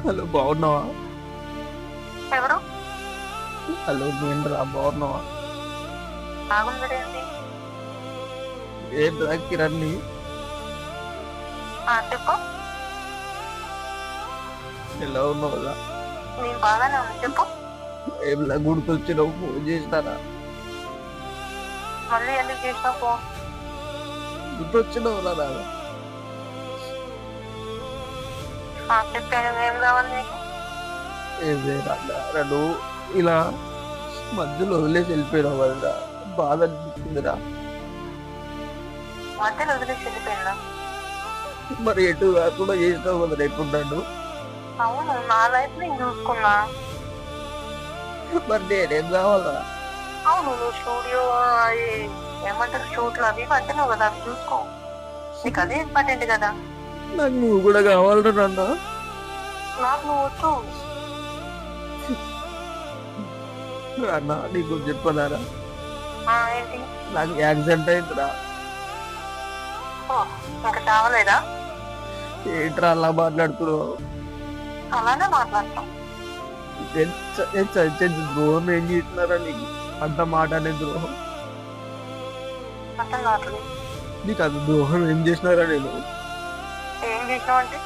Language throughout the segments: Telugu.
హలో బాగున్నావా? ఎవరు? హలో నేనురా, బాగున్నావా? బాగుండదేంటి? ఏంట్రా కిరణ్ని? చెప్పు. ఎలా ఉన్నావురా? నేను బాగానే ఉన్నా, చెప్పు. ఏమిలా గుర్తొచ్చినావు? ఫోన్ చేసినారా? మళ్ళీ ఎందుకు చేసినావు ఫోన్? గుర్తొచ్చినావురా రాదా? చెప్పాను, ఏం కావాలి నీకు? ఏదే రాదా నువ్వు ఇలా మధ్యలో వదిలేసి వెళ్ళిపోయినావు కదరా, బాధ అనిపిస్తుందిరా. మధ్యలో వదిలేసి వెళ్ళిపోయినా? మరి ఎటు కాకుండా చేసినావు కదా ఎట్టున్నాడు. అవును, నా లైఫ్ నేను చూసుకున్నా. మరి నేనేం కావాలా? అవును, నువ్వు స్టూడియో అది ఏమంటారు షూట్లు అవి పట్టినావు కదా, అవి చూసుకో. నీకు అదే ఇంపార్టెంట్ కదా. నాకు నువ్వు కూడా కావాలరా నాన్న. నాకు నువ్వు వచ్చు. అన్న నీకు చెప్పదారా, ఏంటి? నాకు యాక్సిడెంట్ అయిందిరా. ఇంకా చావలేదా? ఏంట్రా అలా మాట్లాడుతున్నావు? అలానే మాట్లాడతాం. ద్రోహం ఏం చేస్తున్నారా నీకు? అంత మాట అనే ద్రోహం అర్థం కావట్లేదు. నీకు అంత ద్రోహం ఏం చేసినారా? నేను ఏం చేసినావు అంటే?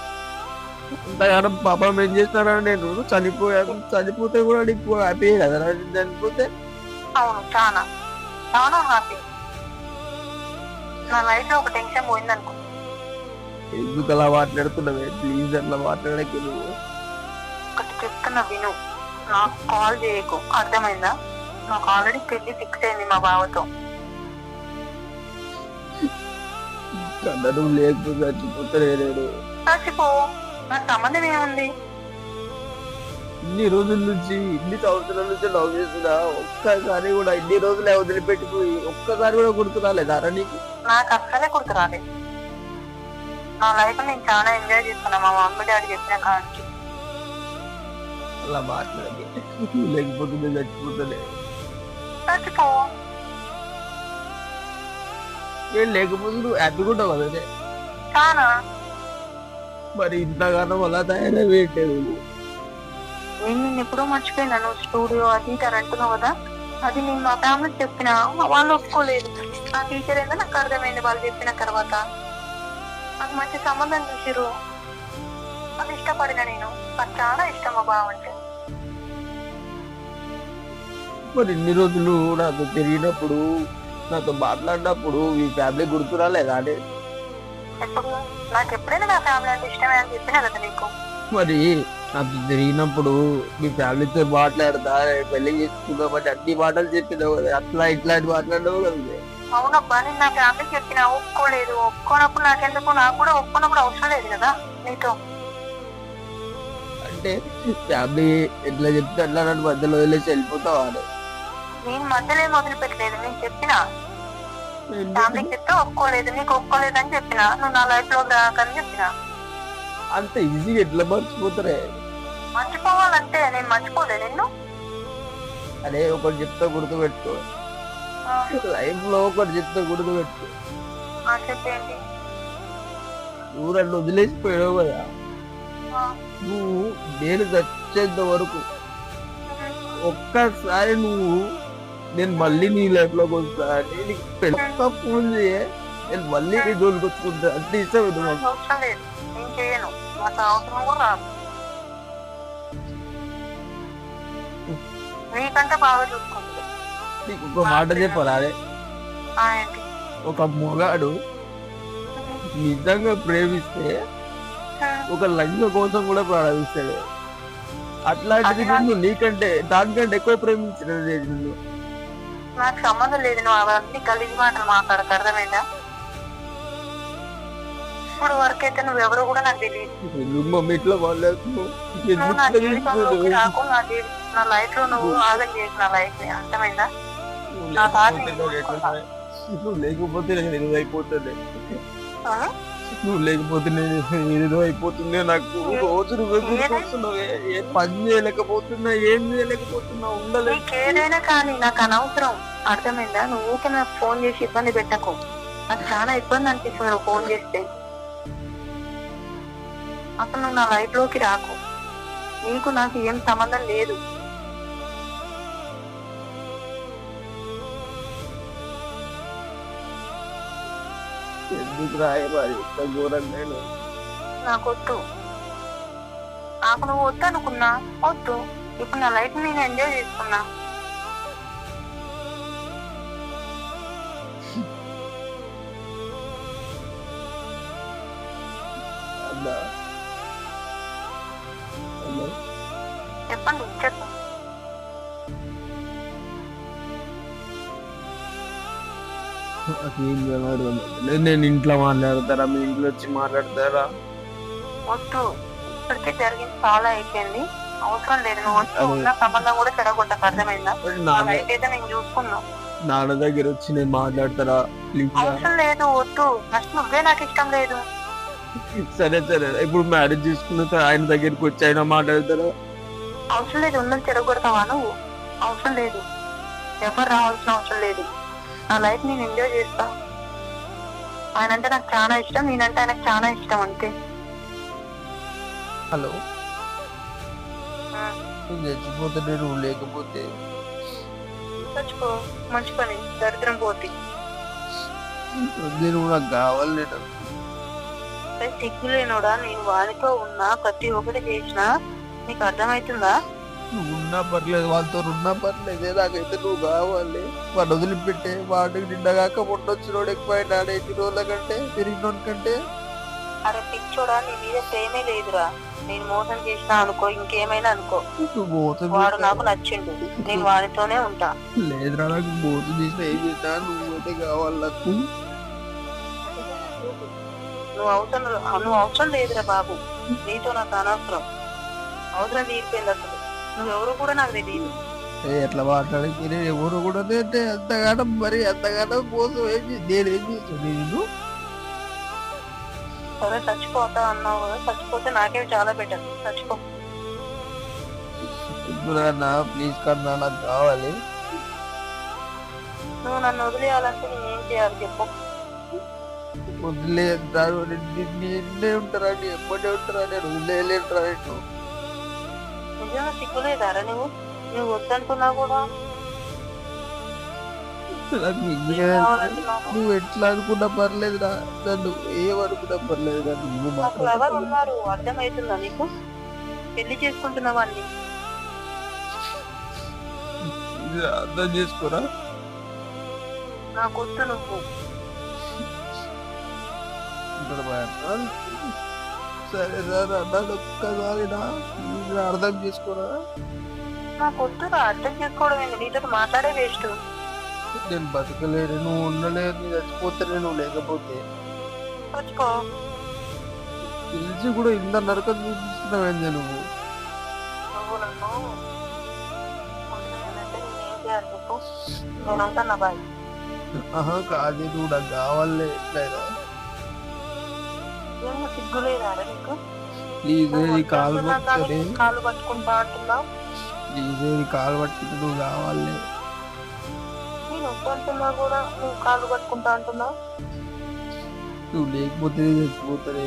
అంతగానం పాపం ఏం చేసినారా? నేను చనిపోయాను, చనిపోతే కూడా నీకు హ్యాపీ కదరా? చనిపోతే అవును, చాలా చాలా హ్యాపీ. నా లైఫ్ లో ఒక టెన్షన్ పోయింది అనుకో. ఎందుకు అలా మాట్లాడుతున్నావే? ప్లీజ్ అట్లా మాట్లాడకి. నువ్వు ఒకటి చెప్తున్నా విను, నాకు కాల్ చేయకు, అర్థమైందా? నాకు ఆల్రెడీ పెళ్లి ఫిక్స్ అయింది మా బావతో. కన్నా నువ్వు లేకపోతే చచ్చిపోతే నేను. చచ్చిపో, నాకు సంబంధం ఏముంది? ఇన్ని రోజుల నుంచి, ఇన్ని సంవత్సరాల నుంచి లవ్ చేస్తున్నా, ఒక్కసారి కూడా ఇన్ని రోజులే వదిలిపెట్టిపోయి ఒక్కసారి కూడా గుర్తు రాలేదారా నీకు? నాకు అస్సలే గుర్తు రాలేదు. నా లైఫ్ నేను చాలా ఎంజాయ్ చేస్తున్నా మా మమ్మీ డాడీ చెప్పిన కాడికి. అలా మాట్లాడి లేకపోతే నేను చచ్చిపోతానే. చచ్చిపో. ఏం లేకపోతే నువ్వు హ్యాపీగా ఉంటావు కదనే. చాలా. మరి ఇంతగానో అలా తయారైపోయేటేది. నేను నిన్ను ఎప్పుడో మర్చిపోయినా. నువ్వు స్టూడియో అది ఇది అని అంటున్నావు కదా, అది నేను మా ఫ్యామిలీకి చెప్పినా వాళ్ళు ఒప్పుకోలేదు. నా టీచర్ ఏందో నాకు అర్థమైంది వాళ్ళు చెప్పిన తర్వాత. నాకు మంచి సంబంధం చూసిరు, అది ఇష్టపడిన నేను. నాకు చాలా ఇష్టం మా బావ అంటే. మరి ఇన్ని రోజులు నాతో తిరిగినప్పుడు, నాతో మాట్లాడినప్పుడు ఈ ఫ్యామిలీ గుర్తు రాలేదా అంటే? ఎప్పుడు? నాకు ఎప్పుడైనా నా ఫ్యామిలీ అంటే ఇష్టమే అని చెప్పినా కదా నీకు. మరి నాతో తిరిగినప్పుడు మీ ఫ్యామిలీతో మాట్లాడతా, పెళ్లి చేసుకుందామని అన్ని మాటలు చెప్పినావు కదా, అట్లా ఇట్లాంటి మాట్లాడినావు కదా. అవునబ్బా, నేను నా ఫ్యామిలీకి చెప్పినా ఒప్పుకోలేదు. ఒప్పుకోనప్పుడు నాకెందుకు, నాకు కూడా ఒప్పుకున్నప్పుడు అవసరం లేదు కదా నీతో. అంటే ఫ్యామిలీ ఎట్లా చెప్తే అట్లా నన్ను మధ్యలో వదిలేసి వెళ్ళిపోతావా? నేను మధ్యలో ఏం వదిలిపెట్టలేదు. నేను చెప్పినా ఫ్యామిలీకి చెప్తే ఒప్పుకోలేదు, నీకు ఒప్పుకోలేదు అని చెప్పినా. నువ్వు నా లైఫ్ లో రాకని చెప్పినా. అంత ఈజీగా ఎట్లా మర్చిపోతారే? మర్చిపోవాలంటే నేను మర్చిపోలే నిన్ను. అదే ఒకటి చెప్తా గుర్తుపెట్టుకో, లైఫ్ లో ఒకటి చెప్తా గుర్తుపెట్టుకో. చెప్పేంటి? నువ్వు నన్ను వదిలేసిపోయావు కదా, నువ్వు నేను చచ్చేంత వరకు ఒక్కసారి నువ్వు నేను మళ్ళీ నీ లైఫ్ లోకి వస్తా, నీకు పెద్ద ఫోన్ చేయ, నేను మళ్ళీ నీ జోలికి వచ్చుకుంటా. అంత ఇష్టం ఇది మాకు. అవసరం లేదు, నేను చేయను. నాకు అవసరం కూడా రాదు. నీకంటే బాగా చూసుకుంటుంది. నీకు ఒక మాట చెప్పాలి. అదే ఏంటి? ఒక మొగాడు నిజంగా ప్రేమిస్తే ఒక లంగ కోసం కూడా ప్రారంభిస్తాడు. అట్లాంటిది నువ్వు నీకంటే దానికంటే ఎక్కువ ప్రేమించిన నువ్వు. నాకు సంబంధం లేదు. నువ్వు అవన్నీ గలీజ్ మాటలు మాట్లాడక, అర్థమైందా? ఇప్పుడు వరకు అయితే నువ్వెవరో కూడా నాకు తెలియదు. మమ్మీ ఇట్లా రాకు. నా లైఫ్ లో నువ్వు ఆగం చేసి నా లైఫ్ ని, అర్థమైందా? నువ్వు లేకపోతే నేను ఏదో అయిపోతుంది. నువ్వు లేకపోతే నేను ఏదో అయిపోతుంది. నాకు రోజు నువ్వే గుర్తొస్తున్నావు. ఏ పని చేయలేకపోతున్నా, ఏం చేయలేకపోతున్నా, ఉండలేదు. నీకేదైనా కానీ నాకు అనవసరం, అర్థమైందా? నువ్వు ఊరికే నాకు ఫోన్ చేసి ఇబ్బంది పెట్టకు. నాకు చాలా ఇబ్బంది అనిపిస్తుంది నువ్వు ఫోన్ చేస్తే. అసలు నువ్వు నా లైఫ్ లోకి రాకు. నీకు నాకు ఏం సంబంధం లేదు. ఎందుకు రాయబారి ఇంత ఘోరం నేను నాకొద్దు. నాకు నువ్వు వద్దు అనుకున్నా వద్దు. ఇప్పుడు నా లైఫ్ నేను ఎంజాయ్ చేసుకున్నా. అన్నా చెప్పండి చెప్పు. నాకేం తెలియదు. నేను ఇంట్లో మాట్లాడతారా, మీ ఇంట్లో వచ్చి మాట్లాడతారా? వద్దు. ఇప్పటికే జరిగింది చాలా అయిపోయింది, అవసరం లేదు. నువ్వు వచ్చి అదే. ఉన్న సంబంధం కూడా చెడగొట్టకు, అర్థమైందా? నా నాన్న లైఫ్ అయితే నేను చూసుకున్నా. నాన్న దగ్గర వచ్చి నేను మాట్లాడతారా ప్లీజ్? అవసరం లేదు, వద్దు. ఫస్ట్ నువ్వే నాకు ఇష్టం లేదు. సరే సరే, ఇప్పుడు మ్యారేజ్ చేసుకున్నాక ఆయన దగ్గరికి వచ్చి ఆయన మాట్లాడతారా? అవసరం లేదు. ఉన్నది చెడగొడతావా నువ్వు? అవసరం లేదు. ఎవరు రావాల్సిన అవసరం లేదు. నా లైఫ్ నేను ఎంజాయ్ చేస్తా. ఆయన అంటే నాకు చాలా ఇష్టం, నేనంటే ఆయనకు చాలా ఇష్టం, అంతే. హలో, నేను చచ్చిపోతే నువ్వు లేకపోతే చచ్చిపో, మంచి పని, దరిద్రం పోతి. నేను నాకు కావాలి. నేను సిగ్గులేనోడా, నేను వాడితో ఉన్నా, ప్రతి ఒక్కటి చేసినా నీకు అర్థమవుతుందా? నువ్వు ఉన్నా పర్లేదు, వాళ్ళతో ఉన్నా పర్లేదు, నాకైతే నువ్వు కావాలి. వాడు వదిలిపెట్టే, వాడికి నిండగాక మొన్నొచ్చినోడు ఎక్కువైనాడు ఎన్ని రోజుల కంటే పెరిగినోడి కంటే. అరే పిచ్చోడా, నీ మీద ప్రేమే లేదురా. నేను మోసం చేసినా అనుకో, ఇంకేమైనా అనుకో, నువ్వు మోసం వాడు చేసినా- నాకు నచ్చిండు, నేను వాడితోనే ఉంటా. లేదురా, నాకు మోసం చేసినా ఏం చేసినా నువ్వైతే కావాలి నాకు. నువ్వు అవసరం లేదురా బాబు. నీతో నాకు అనవసరం. అవసరం తీరిపోయింది అసలు. నువ్వెవరు కూడా నాకు తెలియదు. ఎట్లా మాట్లాడితే నేను ఎవరు కూడా అంటే అంతగానో మరి అంతగానో మోసం నేనేం చేసాను నేను? సరే చచ్చిపోతా అన్నావు కదా, చచ్చిపోతే నాకేం చాలా బెటర్. చచ్చిపో. ఇప్పుడు అన్నా ప్లీజ్ కన్నా, నాకు కావాలి. నువ్వు నన్ను వదిలేయాలంటే నేనేం చేయాలి చెప్పు. వదిలేంటారు నిన్నే ఉంటారా, నీ ఎమ్మడే ఉంటారా, నేను వదిలేయలేంటారా నేను? నిజంగా సిగ్గులేదారా నువ్వు వద్దంటున్నా కూడా? నాకు ఏం ఇంకా కావాలంటే నాకు నువ్వు ఎట్లా అనుకున్నా పర్లేదురా, నన్ను ఏమనుకున్నా పర్లేదురా, నువ్వు నాకు ఎవరు ఉన్నారు అర్థమవుతుందా నీకు? పెళ్లి చేసుకుంటున్న వాడిని. అర్థం చేసుకోరా. నాకొద్దు నువ్వు. సరే సార్ అన్నాడు ఒక్కసారి అర్థం చేసుకోరా. నాకొద్దురా, అర్థం చేసుకోవడం ఏంటి? నీతో మాట్లాడే వేస్ట్. నేను బతకలేను, నువ్వు ఉండలేదు, నేను చచ్చిపోతే నువ్వు లేకపోతే. చచ్చిపో. తెలిసి కూడా ఇంత నరకం చూపిస్తున్నావు నువ్వు. నువ్వు నన్ను వదిలేయాలంటే నేనేం చేయాలి చెప్పు. నేను ఉంటాను బాయ్. ఆహా కాదు, నువ్వు నాకు కావాలే ఎట్లయినా. ఏమో సిగ్గులేదారా నీకు? ప్లీజ్ నీ కాలు వద్దంటున్నా కానీ పట్టుకొని, కాలు పట్టుకుంటా అంటున్నావు. ప్లీజ్ నీ కాలు పట్టుకుంటే నువ్వు కావాలి. నేను వద్దంటున్నా కూడా నువ్వు కాలు పట్టుకుంటా అంటున్నావు. నువ్వు లేకపోతే నేను చచ్చిపోతానే.